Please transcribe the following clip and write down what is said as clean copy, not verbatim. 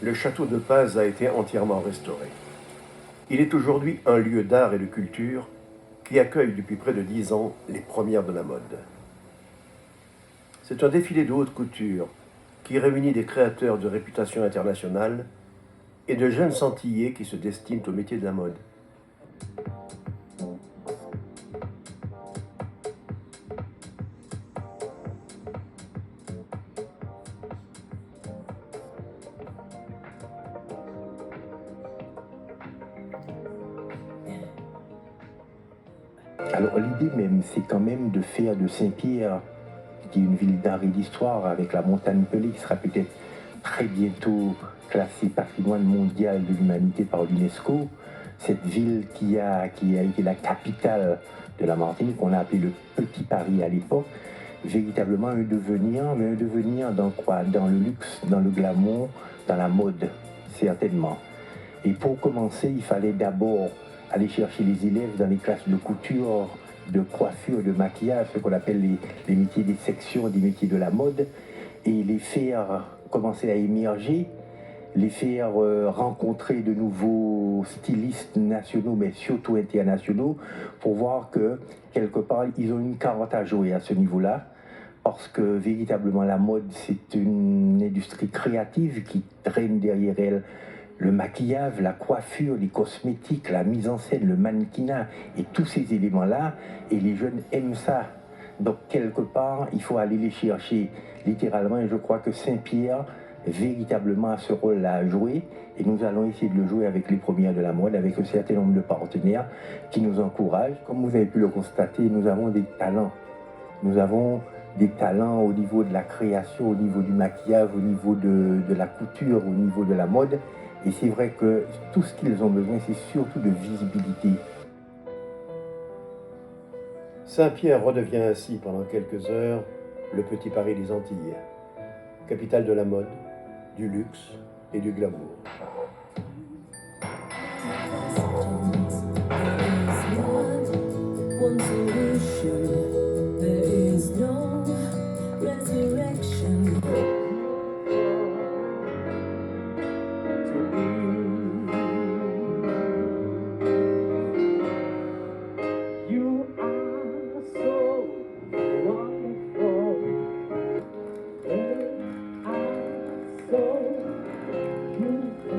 le château de Paz a été entièrement restauré. Il est aujourd'hui un lieu d'art et de culture qui accueille depuis près de 10 ans les premières de la mode. C'est un défilé de haute couture qui réunit des créateurs de réputation internationale et de jeunes Antillais qui se destinent au métier de la mode. Alors l'idée même, c'est quand même de faire de Saint-Pierre, qui est une ville d'art et d'histoire, avec la montagne Pelée, qui sera peut-être très bientôt classée patrimoine mondial de l'humanité par l'UNESCO, cette ville qui a été la capitale de la Martinique, qu'on a appelé le Petit Paris à l'époque, véritablement un devenir, mais un devenir dans quoi? Dans le luxe, dans le glamour, dans la mode, certainement. Et pour commencer, il fallait d'abord aller chercher les élèves dans les classes de couture, de coiffure, de maquillage, ce qu'on appelle les métiers des sections, des métiers de la mode, et les faire commencer à émerger, les faire rencontrer de nouveaux stylistes nationaux, mais surtout internationaux, pour voir que, quelque part, ils ont une carte à jouer à ce niveau-là, parce que véritablement la mode, c'est une industrie créative qui traîne derrière elle le maquillage, la coiffure, les cosmétiques, la mise en scène, le mannequinat et tous ces éléments-là, et les jeunes aiment ça. Donc quelque part, il faut aller les chercher littéralement, et je crois que Saint-Pierre véritablement a ce rôle-là à jouer, et nous allons essayer de le jouer avec les premières de la mode, avec un certain nombre de partenaires qui nous encouragent. Comme vous avez pu le constater, nous avons des talents. Nous avons des talents au niveau de la création, au niveau du maquillage, au niveau de la couture, au niveau de la mode. Et c'est vrai que tout ce qu'ils ont besoin, c'est surtout de visibilité. Saint-Pierre redevient ainsi pendant quelques heures le petit Paris des Antilles, capitale de la mode, du luxe et du glamour. One solution, there is no resurrection. You are so wonderful. They are so beautiful.